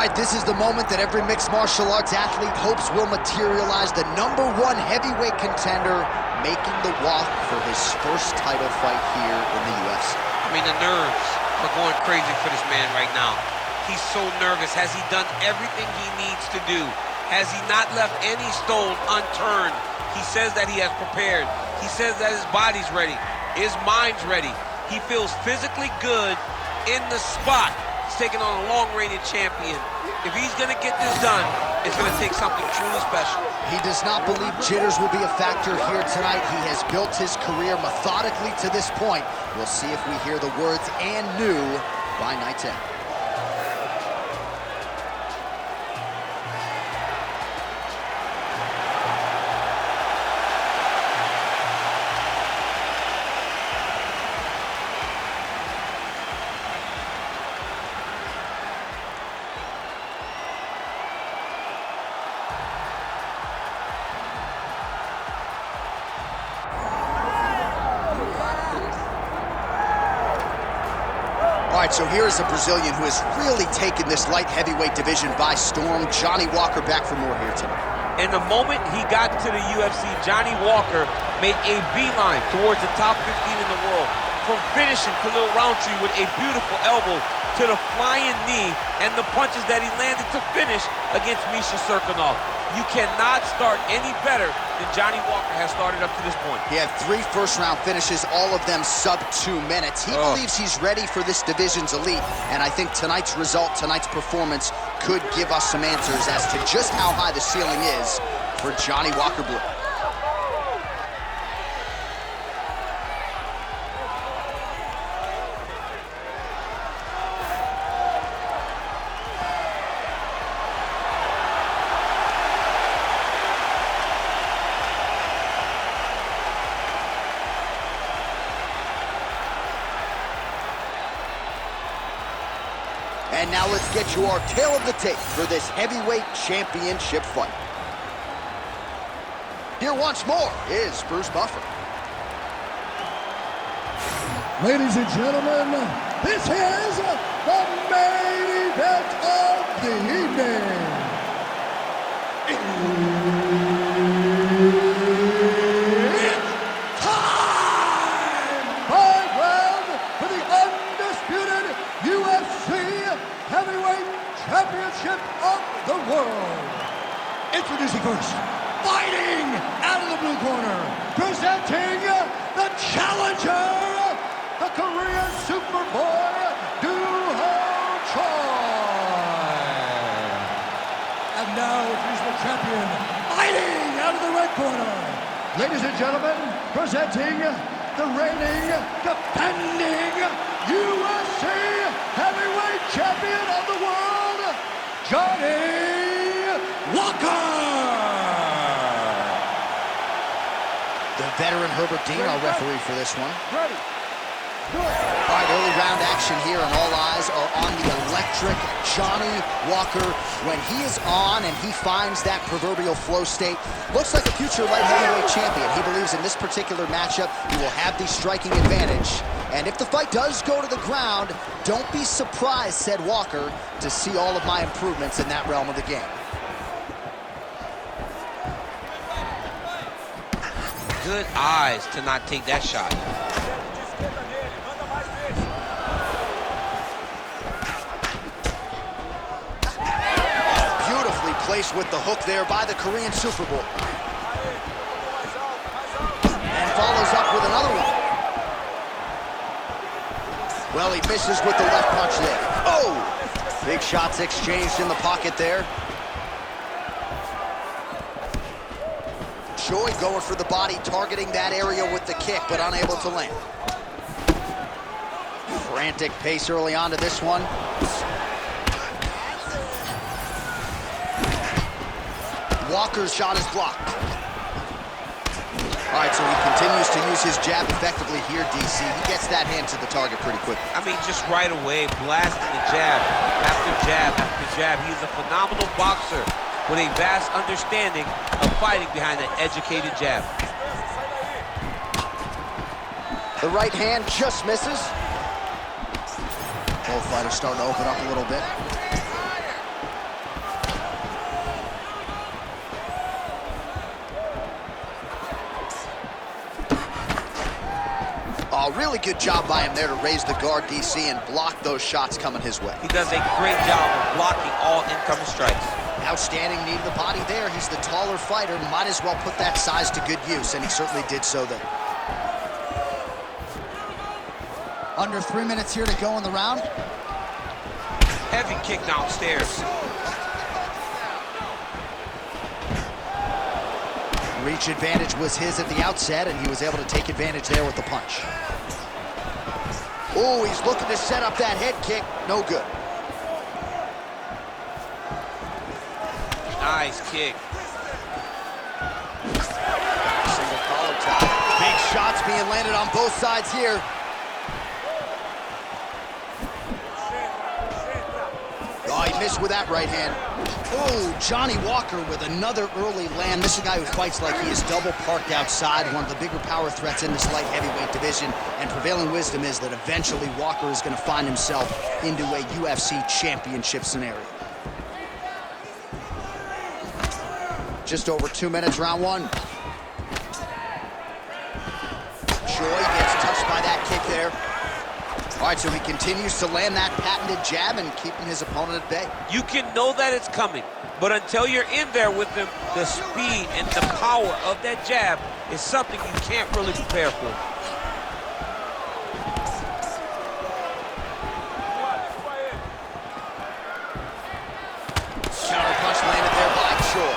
right, this is the moment that every mixed martial arts athlete hopes will materialize. The #1 heavyweight contender making the walk for his first title fight here in the UFC. I mean, the nerves are going crazy for this man right now. He's so nervous. Has he done everything he needs to do? Has he not left any stone unturned? He says that he has prepared. He says that his body's ready. His mind's ready. He feels physically good in the spot. He's taking on a long-reigning champion. If he's going to get this done, it's going to take something truly special. He does not believe jitters will be a factor here tonight. He has built his career methodically to this point. We'll see if we hear the words "and new" by night 10. All right, so here is a Brazilian who has really taken this light heavyweight division by storm. Johnny Walker back for more here tonight. And the moment he got to the UFC, Johnny Walker made a beeline towards the top 15 in the world. From finishing Khalil Roundtree with a beautiful elbow to the flying knee and the punches that he landed to finish against Misha Cirkunov. You cannot start any better than Johnny Walker has started up to this point. He had 3 first-round finishes, all of them sub 2 minutes. He believes he's ready for this division's elite, and I think tonight's result, tonight's performance, could give us some answers as to just how high the ceiling is for Johnny Walker Blue. And now let's get you our tale of the tape for this heavyweight championship fight. Here once more is Bruce Buffer. Ladies and gentlemen, this is the main event of the evening. It's time! 5 rounds for the undisputed UFC Heavyweight Championship of the world. Introducing first, fighting out of the blue corner, presenting the challenger, the Korean Superboy, Duho Choi. And now he's the champion, fighting out of the red corner. Ladies and gentlemen, presenting the reigning, defending UFC Heavyweight Champion of the world, Johnny Walker. The veteran Herbert Dean, our referee for this one. Ready. All right, early round action here, and all eyes are on the electric Johnny Walker. When he is on and he finds that proverbial flow state, looks like a future light heavyweight champion. He believes in this particular matchup, he will have the striking advantage. And if the fight does go to the ground, don't be surprised, said Walker, to see all of my improvements in that realm of the game. Good eyes to not take that shot. Beautifully placed with the hook there by the Korean Superboy. And follows up with another one. Well, he misses with the left punch there. Oh! Big shots exchanged in the pocket there. Choi going for the body, targeting that area with the kick, but unable to land. Frantic pace early on to this one. Walker's shot is blocked. All right, so he continues to use his jab effectively here, DC. He gets that hand to the target pretty quickly. I mean, just right away, blasting the jab after jab after jab. He's a phenomenal boxer with a vast understanding of fighting behind an educated jab. The right hand just misses. Both fighters starting to open up a little bit. Oh, really good job by him there to raise the guard, DC, and block those shots coming his way. He does a great job of blocking all incoming strikes. Outstanding knee to the body there. He's the taller fighter. Might as well put that size to good use, and he certainly did so there. Under 3 minutes here to go in the round. Heavy kick downstairs. Reach advantage was his at the outset, and he was able to take advantage there with the punch. Oh, he's looking to set up that head kick. No good. Nice kick. Single collar tie. Big shots being landed on both sides here. Oh, he missed with that right hand. Oh, Johnny Walker with another early land. This is a guy who fights like he is double parked outside, one of the bigger power threats in this light heavyweight division. And prevailing wisdom is that eventually Walker is going to find himself into a UFC championship scenario. Just over 2 minutes, round one. Choi gets touched by that kick there. All right, so he continues to land that patented jab and keeping his opponent at bay. You can know that it's coming, but until you're in there with him, the speed and the power of that jab is something you can't really prepare for. Counter punch landed there by Choi.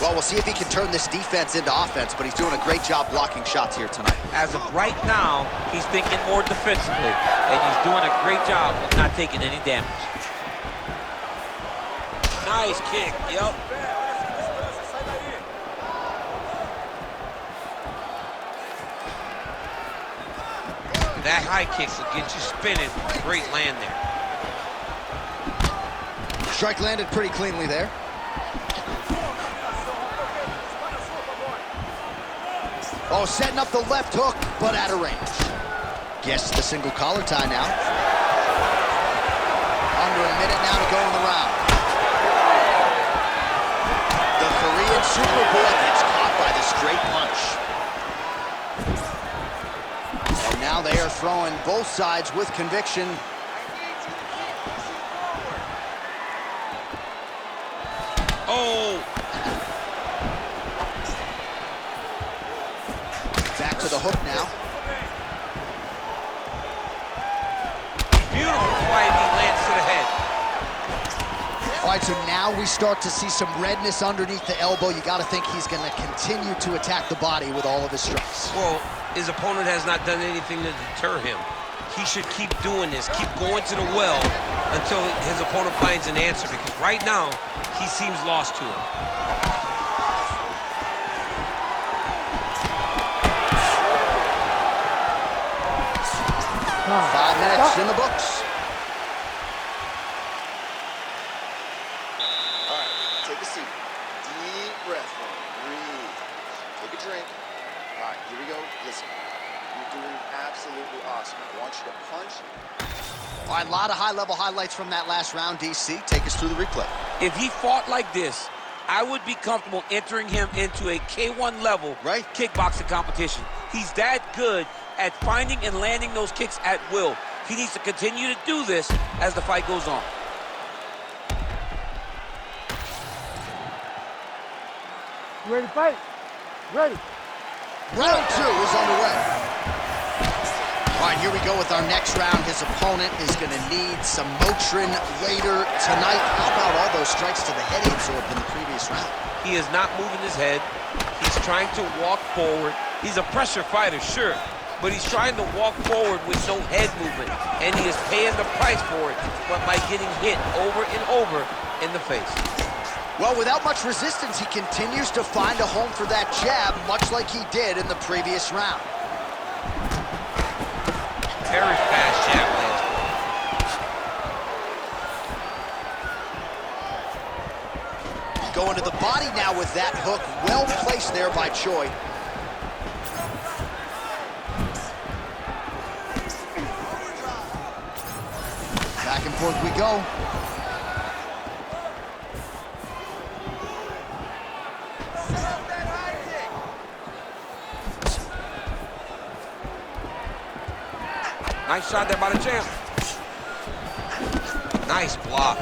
Well, we'll see if he can turn this defense into offense, but he's doing a great job blocking shots here tonight. As of right now, he's thinking more defensively, and he's doing a great job of not taking any damage. Nice kick, yep. That high kick will get you spinning. Great land there. Strike landed pretty cleanly there. Oh, setting up the left hook, but out of range. Gets the single collar tie now. Under a minute now to go in the round. The Korean Superboy gets caught by the straight punch. And now they are throwing both sides with conviction. Oh! Back to the hook now. Beautiful fight, he lands to the head. All right, so now we start to see some redness underneath the elbow. You got to think he's going to continue to attack the body with all of his strikes. Well, his opponent has not done anything to deter him. He should keep doing this, keep going to the well until his opponent finds an answer, because right now, he seems lost to him. 5 minutes in the books. All right, take a seat. Deep breath. Breathe. Take a drink. All right, here we go. Listen, you're doing absolutely awesome. I want you to punch. All right, a lot of high-level highlights from that last round, DC. Take us through the replay. If he fought like this, I would be comfortable entering him into a K1 level kickboxing competition. He's that good at finding and landing those kicks at will. He needs to continue to do this as the fight goes on. You ready to fight? Ready. Round two is underway. All right, here we go with our next round. His opponent is going to need some Motrin later tonight. How about all those strikes to the head he absorbed in the previous round? He is not moving his head. He's trying to walk forward. He's a pressure fighter, sure, but he's trying to walk forward with no head movement, and he is paying the price for it, but by getting hit over and over in the face. Well, without much resistance, he continues to find a home for that jab, much like he did in the previous round. Very fast jab lands. Going to the body now with that hook, well placed there by Choi. Back and forth we go. Nice shot there by the champ. Nice block.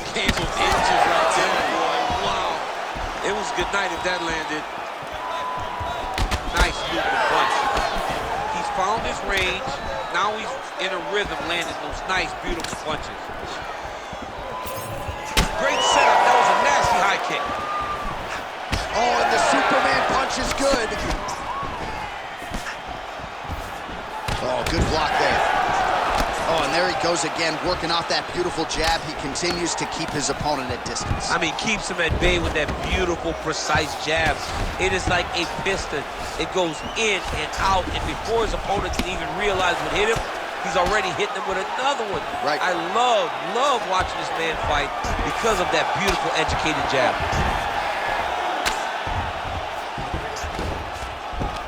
Handled inches right there, boy. Wow. It was a good night if that landed. Nice moving punch. He's found his range. Now he's in a rhythm, landing those nice, beautiful punches. Great setup. That was a nasty high kick. Oh, and the Superman punch is good. Oh, good block there. Oh, and there he goes again, working off that beautiful jab. He continues to keep his opponent at distance. I mean, keeps him at bay with that beautiful, precise jab. It is like a piston. It goes in and out, and before his opponent can even realize what hit him, he's already hitting him with another one. Right. I love watching this man fight because of that beautiful, educated jab.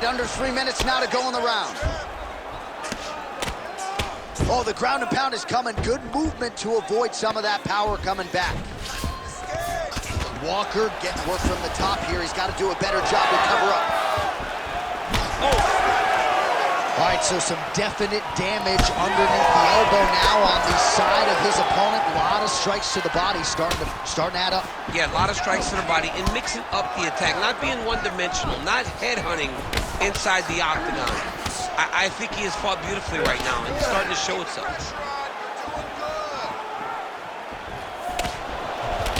Under 3 minutes now to go in the round. Oh, the ground and pound is coming. Good movement to avoid some of that power coming back. Walker getting work from the top here. He's got to do a better job to cover up. Oh. All right, so some definite damage underneath the elbow now on the side of his opponent. A lot of strikes to the body starting to add up. Yeah, a lot of strikes to the body and mixing up the attack, not being one-dimensional, not headhunting inside the octagon. I think he has fought beautifully right now, and it's starting to show itself.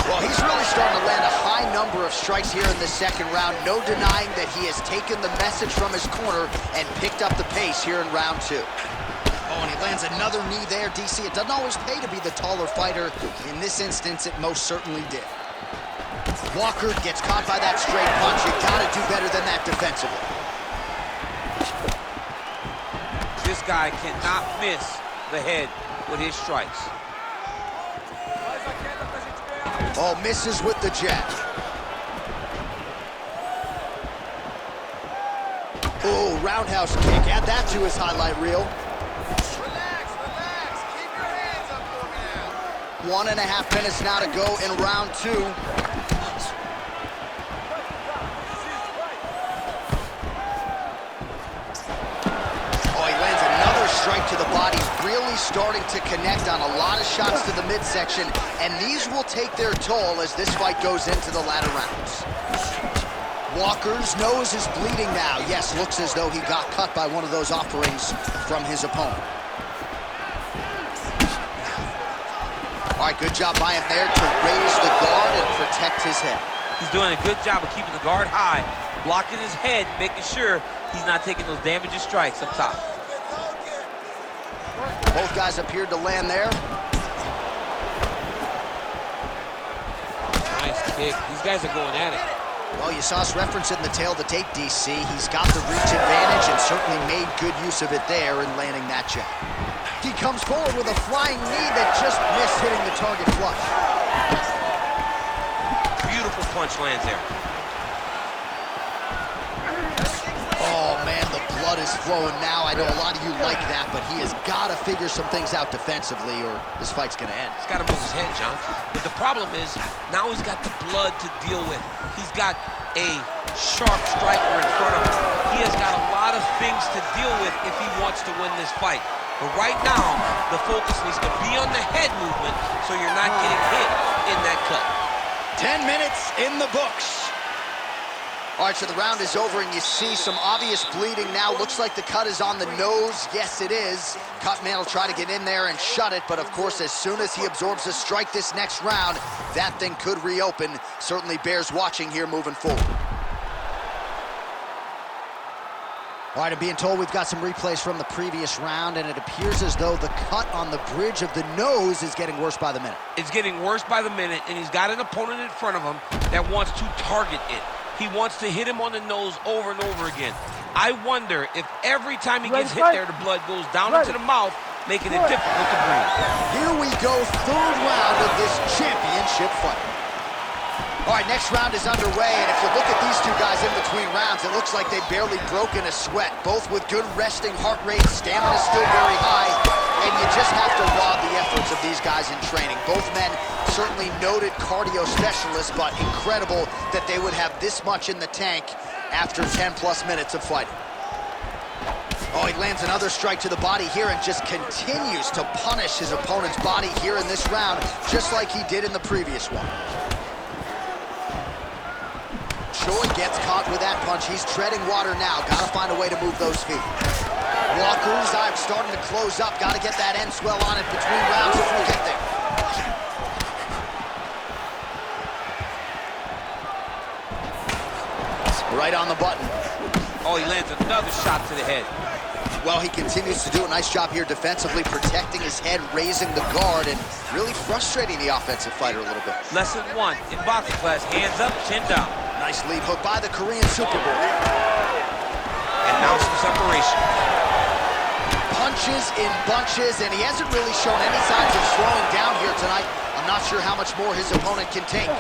Well, he's really starting to land a high number of strikes here in the second round. No denying that he has taken the message from his corner and picked up the pace here in round 2. Oh, and he lands another knee there, DC. It doesn't always pay to be the taller fighter. In this instance, it most certainly did. Walker gets caught by that straight punch. You gotta do better than that defensively. This guy cannot miss the head with his strikes. Oh, misses with the jab. Oh, roundhouse kick. Add that to his highlight reel. Relax. Keep your hands up for me now. 1.5 minutes now to go in round 2. Strike to the body, really starting to connect on a lot of shots to the midsection, and these will take their toll as this fight goes into the latter rounds. Walker's nose is bleeding now. Yes, looks as though he got cut by one of those offerings from his opponent. All right, good job by him there to raise the guard and protect his head. He's doing a good job of keeping the guard high, blocking his head, making sure he's not taking those damaging strikes up top. Both guys appeared to land there. Nice kick. These guys are going at it. Well, you saw us referencing the tail of the tape, DC. He's got the reach advantage and certainly made good use of it there in landing that jab. He comes forward with a flying knee that just missed hitting the target flush. Beautiful punch lands there. Oh, man, the blood is flowing now. I know a lot of you like that, but he has got to figure some things out defensively or this fight's going to end. He's got to move his head, John. But the problem is, now he's got the blood to deal with. He's got a sharp striker in front of him. He has got a lot of things to deal with if he wants to win this fight. But right now, the focus needs to be on the head movement so you're not getting hit in that cut. 10 minutes in the books. All right, so the round is over, and you see some obvious bleeding now. Looks like the cut is on the nose. Yes, it is. Cutman will try to get in there and shut it, but of course, as soon as he absorbs a strike this next round, that thing could reopen. Certainly bears watching here moving forward. All right, I'm being told we've got some replays from the previous round, and it appears as though the cut on the bridge of the nose is getting worse by the minute. It's getting worse by the minute, and he's got an opponent in front of him that wants to target it. He wants to hit him on the nose over and over again. I wonder if every time he gets hit there, the blood goes down into the mouth, making it difficult to breathe. Here we go, third round of this championship fight. All right, next round is underway, and if you look at these two guys in between rounds, it looks like they've barely broken a sweat, both with good resting heart rate, stamina still very high, and you just have to laud the efforts of these these guys in training. Both men certainly noted cardio specialists, but incredible that they would have this much in the tank after 10+ minutes of fighting. Oh, he lands another strike to the body here and just continues to punish his opponent's body here in this round, just like he did in the previous one. Choi gets caught with that punch. He's treading water now. Got to find a way to move those feet. Walker's eye starting to close up. Got to get that end swell on it between rounds if we get there. Right on the button. Oh, he lands another shot to the head. Well, he continues to do a nice job here defensively, protecting his head, raising the guard, and really frustrating the offensive fighter a little bit. Lesson 1 in boxing class, hands up, chin down. Nice lead hook by the Korean Superboy. And now some separation. Punches in bunches, and he hasn't really shown any signs of slowing down here tonight. I'm not sure how much more his opponent can take.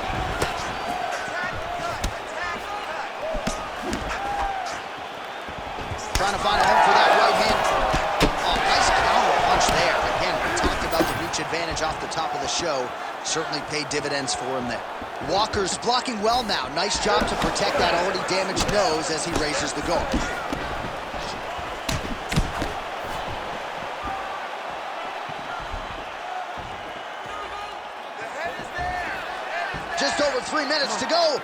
Trying to find a home for that right hand. Oh, nice counter punch there. Again, we talked about the reach advantage off the top of the show. Certainly paid dividends for him there. Walker's blocking well now. Nice job to protect that already damaged nose as he raises the guard. Just over 3 minutes to go.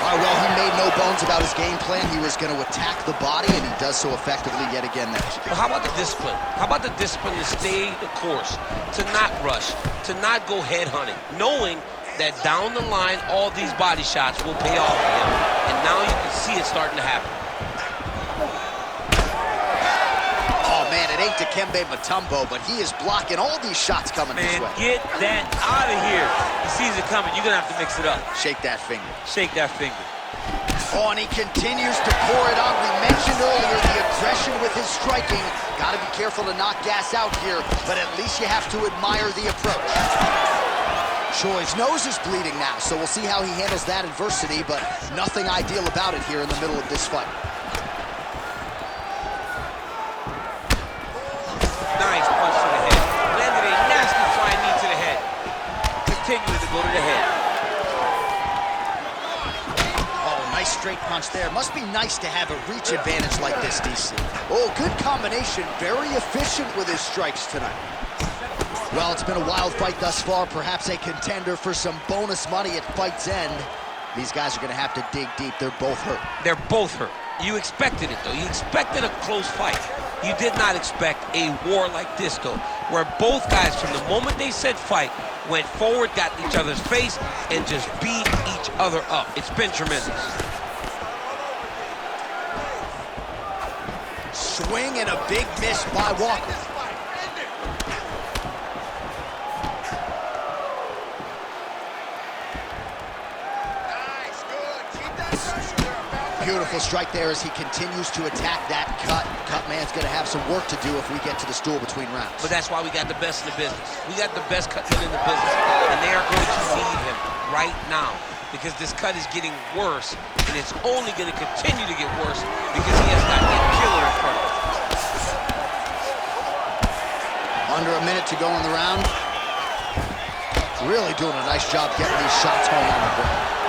Oh, well, he made no bones about his game plan. He was going to attack the body, and he does so effectively yet again there. Well, how about the discipline? How about the discipline to stay the course, to not rush, to not go head hunting, knowing that down the line, all these body shots will pay off for him. And now you can see it starting to happen. Oh, man, it ain't Dikembe Mutombo, but he is blocking all these shots coming his way. Get that out of here. He sees it coming. You're going to have to mix it up. Shake that finger. Shake that finger. Oh, and he continues to pour it on. We mentioned earlier the aggression with his striking. Got to be careful to not gas out here, but at least you have to admire the approach. Choi's nose is bleeding now, so we'll see how he handles that adversity, but nothing ideal about it here in the middle of this fight. Nice punch to the head. Landed a nasty flying knee to the head. Continuing to go to the head. Oh, nice straight punch there. Must be nice to have a reach advantage like this, DC. Oh, good combination. Very efficient with his strikes tonight. Well, it's been a wild fight thus far. Perhaps a contender for some bonus money at fight's end. These guys are going to have to dig deep. They're both hurt. They're both hurt. You expected it, though. You expected a close fight. You did not expect a war like this, though, where both guys, from the moment they said fight, went forward, got in each other's face, and just beat each other up. It's been tremendous. Swing and a big miss by Walker. Beautiful strike there as he continues to attack that cut. Cut man's going to have some work to do if we get to the stool between rounds. But that's why we got the best in the business. We got the best cutman in the business, and they are going to need him right now because this cut is getting worse, and it's only going to continue to get worse because he has got a killer in front of him. Under a minute to go in the round. Really doing a nice job getting these shots home on the ground.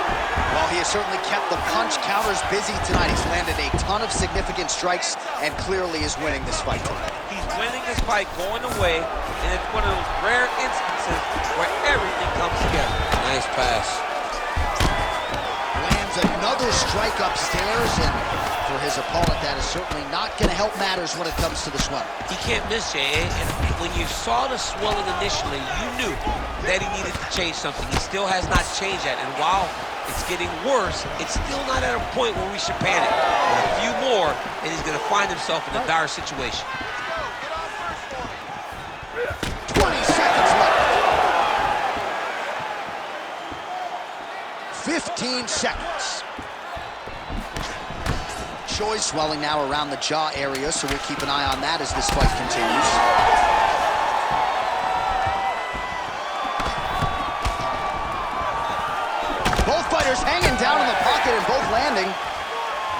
Well, he has certainly kept the punch counters busy tonight. He's landed a ton of significant strikes and clearly is winning this fight tonight. He's winning this fight going away, and it's one of those rare instances where everything comes together. Nice pass. Lands another strike upstairs, and for his opponent, that is certainly not going to help matters when it comes to the swelling. He can't miss, Jay, and when you saw the swelling initially, you knew that he needed to change something. He still has not changed that, and while it's getting worse, it's still not at a point where we should panic. But a few more, and he's going to find himself in a dire situation. 20 seconds left. 15 seconds. Choi swelling now around the jaw area, so we'll keep an eye on that as this fight continues. Both fighters hanging down in the pocket and both landing.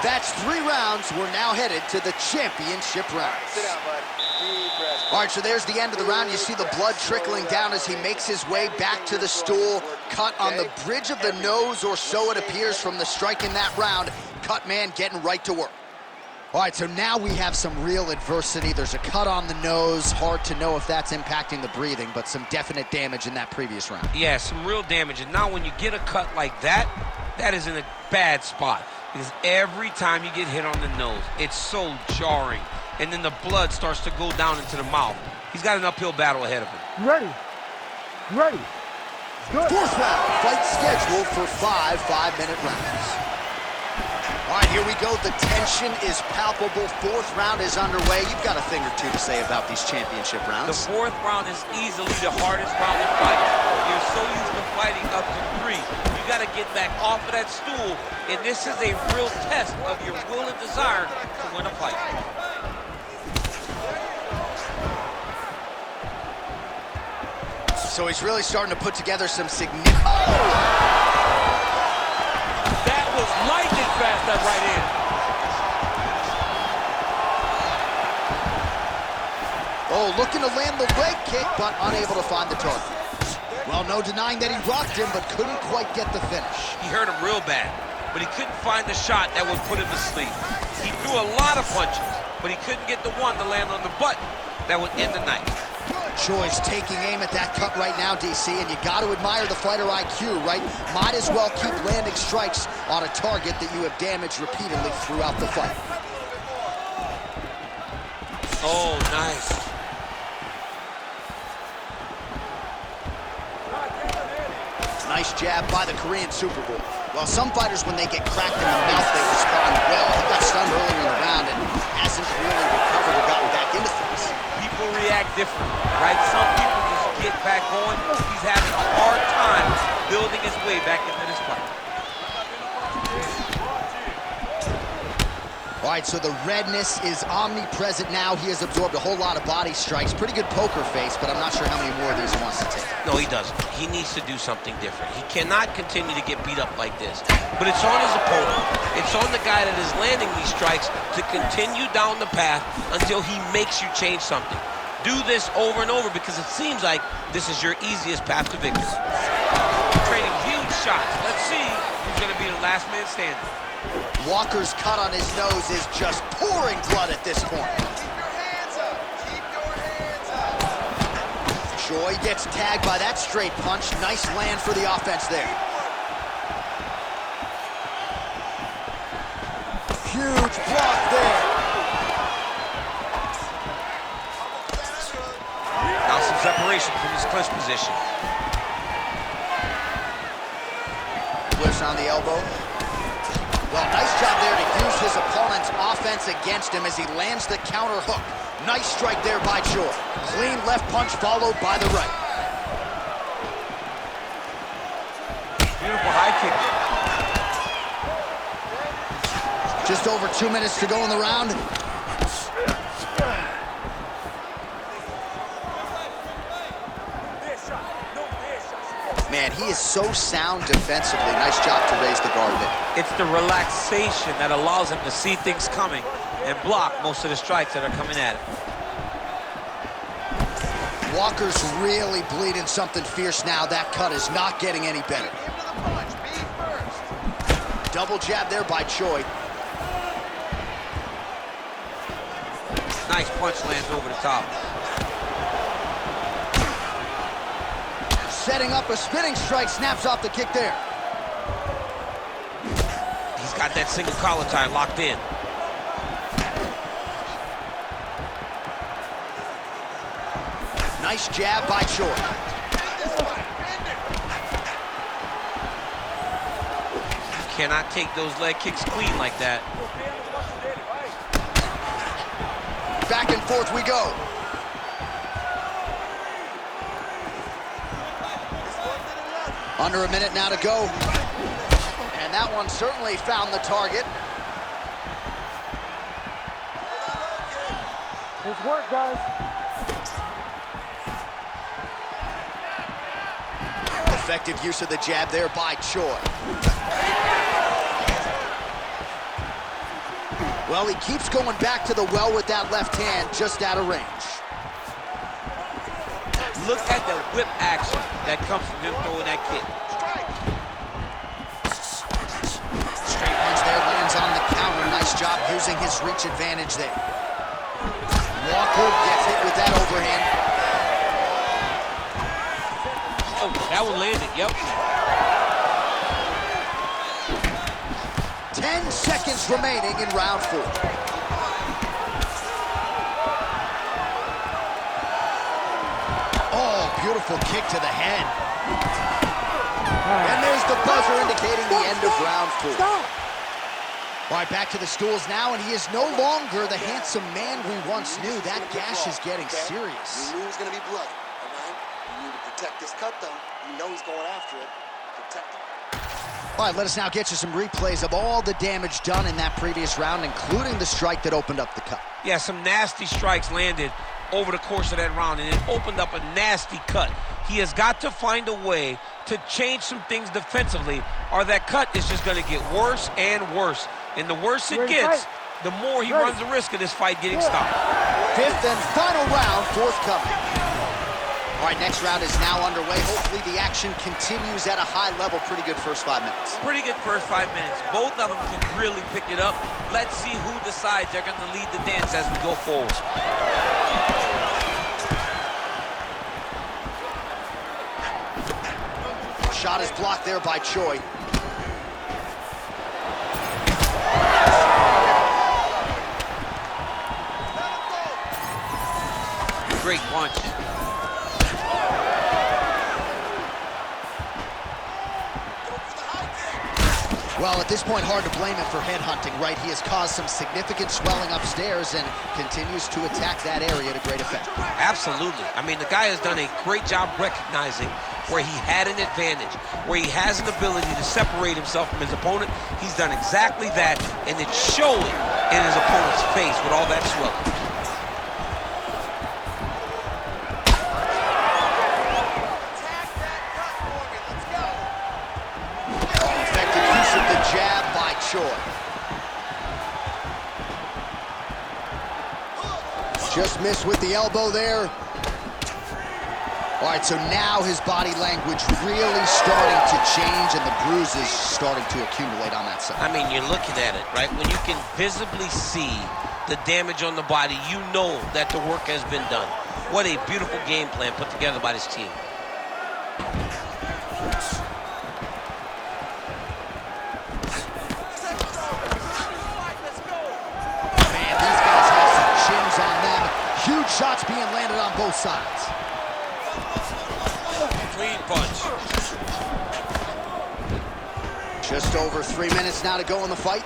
That's 3 rounds. We're now headed to the championship rounds. Sit down, bud. Deep breath. All right, so there's the end of the round. You see the blood trickling down as he makes his way back to the stool. Cut on the bridge of the nose, or so it appears from the strike in that round. Cut man getting right to work. All right, so now we have some real adversity. There's a cut on the nose. Hard to know if that's impacting the breathing, but some definite damage in that previous round. Yeah, some real damage. And now when you get a cut like that, that is in a bad spot. Because every time you get hit on the nose, it's so jarring. And then the blood starts to go down into the mouth. He's got an uphill battle ahead of him. You ready? You ready? Good. 4th round, fight scheduled for 5 5-minute rounds. All right, here we go. The tension is palpable. 4th round is underway. You've got a thing or two to say about these championship The rounds. 4th round is easily the hardest round in fighting. You're so used to fighting up to 3. You got to get back off of that stool, and this is a real test of your will and desire to win a fight. So he's really starting to put together some significant... That was lightning fast, that right hand. Oh, looking to land the leg kick, but unable to find the target. Well, no denying that he rocked him, but couldn't quite get the finish. He hurt him real bad, but he couldn't find the shot that would put him to sleep. He threw a lot of punches, but he couldn't get the one to land on the button that would end the night. Choi's taking aim at that cut right now, DC, and you got to admire the fighter IQ, right? Might as well keep landing strikes on a target that you have damaged repeatedly throughout the fight. Oh, nice. Nice jab by the Korean Super Bowl. Well, some fighters, when they get cracked in the mouth, they respond well. He got stunned earlier in the round and hasn't really recovered or gotten back into things. People react differently, right? Some people just get back going. He's having a hard time building his way back into this fight. All right, so the redness is omnipresent now. He has absorbed a whole lot of body strikes. Pretty good poker face, but I'm not sure how many more of these he wants to take. No, he doesn't. He needs to do something different. He cannot continue to get beat up like this. But it's on his opponent. It's on the guy that is landing these strikes to continue down the path until he makes you change something. Do this over and over because it seems like this is your easiest path to victory. Trading huge shots. Let's see who's going to be the last man standing. Walker's cut on his nose is just pouring blood at this point. Keep your hands up. Keep your hands up. Choi gets tagged by that straight punch. Nice land for the offense there. Huge block there. Now some separation from his clinch position. Bliss on the elbow. Well, nice job there to use his opponent's offense against him as he lands the counter hook. Nice strike there by Choi. Clean left punch followed by the right. Beautiful high kick. Just over 2 minutes to go in the round. Man, he is so sound defensively. Nice job to raise the guard there. It's the relaxation that allows him to see things coming and block most of the strikes that are coming at him. Walker's really bleeding something fierce now. That cut is not getting any better. Into the punch. Be first. Double jab there by Choi. Nice punch lands over the top. Setting up a spinning strike, snaps off the kick there. He's got that single collar tie locked in. Nice jab by Choi. You cannot take those leg kicks clean like that. Back and forth we go. Under a minute now to go. And that one certainly found the target. It's work, guys. Effective use of the jab there by Choi. Well, he keeps going back to the well with that left hand, just out of range. Look at the whip action that comes from him throwing that kick. Straight punch there, lands on the counter. Nice job using his reach advantage there. Walker gets hit with that overhand. Oh, that one landed, yep. 10 seconds remaining in round 4. Oh, beautiful kick to the head. And there's the buzzer indicating the end of round 4. All right, back to the stools now, and he is no longer the handsome man we once knew. That gash is getting serious. You knew it was going to be bloody, all right? You need to protect this cut, though. You know he's going after it. Protect it. All right, let us now get you some replays of all the damage done in that previous round, including the strike that opened up the cut. Yeah, some nasty strikes landed over the course of that round, and it opened up a nasty cut. He has got to find a way to change some things defensively, or that cut is just going to get worse and worse. And the worse it gets, the more he runs the risk of this fight getting stopped. 5th and final round forthcoming. All right, next round is now underway. Hopefully the action continues at a high level. Pretty good first 5 minutes. Pretty good first 5 minutes. Both of them can really pick it up. Let's see who decides they're going to lead the dance as we go forward. Shot is blocked there by Choi. Great punch. Well, at this point, hard to blame him for headhunting, right? He has caused some significant swelling upstairs and continues to attack that area to great effect. Absolutely. I mean, the guy has done a great job recognizing where he had an advantage, where he has an ability to separate himself from his opponent. He's done exactly that, and it's showing in his opponent's face with all that swelling. Jab by Choi. Just missed with the elbow there. All right, so now his body language really starting to change and the bruises starting to accumulate on that side. I mean, you're looking at it, right? When you can visibly see the damage on the body, you know that the work has been done. What a beautiful game plan put together by this team. Huge shots being landed on both sides. Clean punch. Just over 3 minutes now to go in the fight.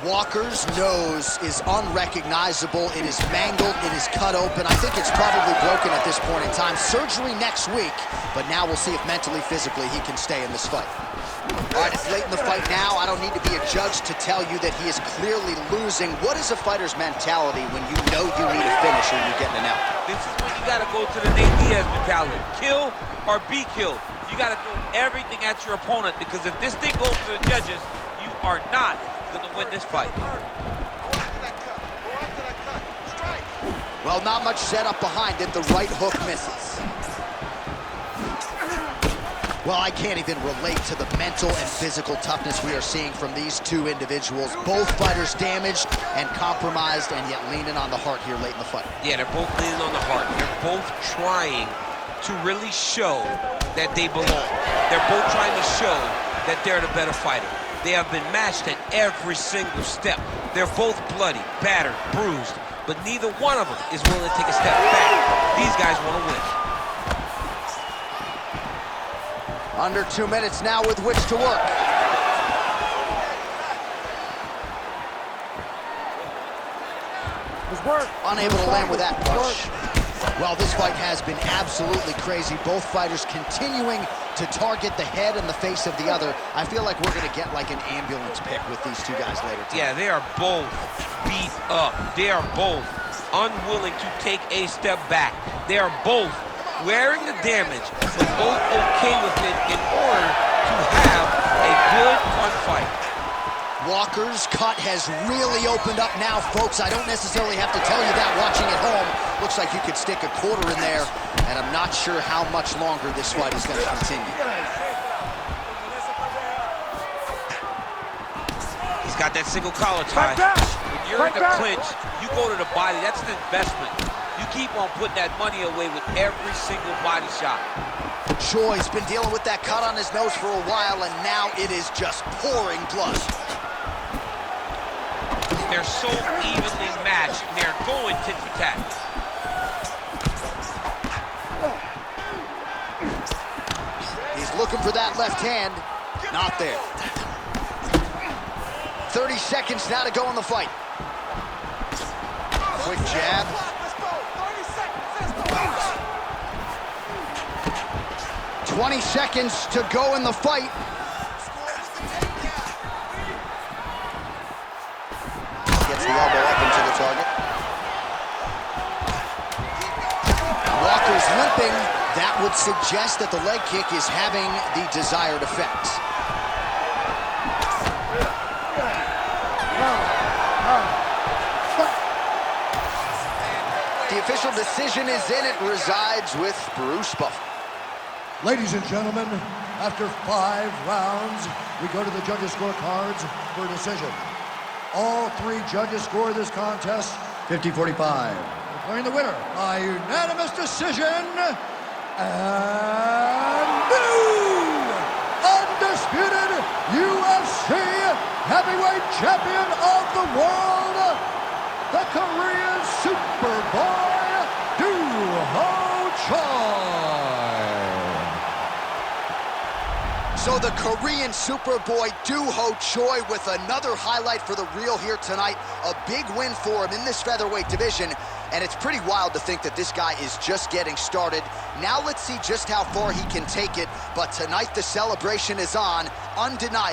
Walker's nose is unrecognizable. It is mangled. It is cut open. I think it's probably broken at this point in time. Surgery next week, but now we'll see if mentally, physically, he can stay in this fight. All right, it's late in the fight now. I don't need to be a judge to tell you that he is clearly losing. What is a fighter's mentality when you know you need a finish or you're getting an out? This is when you got to go to the Nate Diaz mentality. Kill or be killed. You got to throw everything at your opponent, because if this thing goes to the judges, you are not going to win this fight. Well, not much setup behind it. The right hook misses. Well, I can't even relate to the mental and physical toughness we are seeing from these two individuals. Both fighters damaged and compromised, and yet leaning on the heart here late in the fight. Yeah, they're both leaning on the heart. They're both trying to really show that they belong. They're both trying to show that they're the better fighter. They have been matched at every single step. They're both bloody, battered, bruised, but neither one of them is willing to take a step back. These guys want to win. Under 2 minutes now with which to work. Unable to land with that punch. Well, this fight has been absolutely crazy. Both fighters continuing to target the head and the face of the other. I feel like we're going to get like an ambulance pick with these two guys later tonight. Yeah, they are both beat up. They are both unwilling to take a step back. They are both wearing the damage, but both okay with it in order to have a good, fun fight. Walker's cut has really opened up now, folks. I don't necessarily have to tell you that watching at home. Looks like you could stick a quarter in there, and I'm not sure how much longer this fight is going to continue. He's got that single collar tie. When you're in the clinch, you go to the body. That's an investment. You keep on putting that money away with every single body shot. Choi's been dealing with that cut on his nose for a while, and now it is just pouring blood. They're so evenly matched, and they're going tit for tat. He's looking for that left hand. Not there. 30 seconds now to go in the fight. Quick jab. 20 seconds to go in the fight. Gets the elbow up into the target. Walker's limping. That would suggest that the leg kick is having the desired effects. The official decision is in. It resides with Bruce Buffer. Ladies and gentlemen, after 5 rounds, we go to the judges' scorecards for a decision. All 3 judges score this contest 50-45. Declaring the winner by unanimous decision, and new undisputed UFC heavyweight champion of the world, the Korean Superboy, Duho Choi. So the Korean Superboy Duho Choi with another highlight for the Real here tonight. A big win for him in this featherweight division. And it's pretty wild to think that this guy is just getting started. Now let's see just how far he can take it. But tonight the celebration is on, undeniable.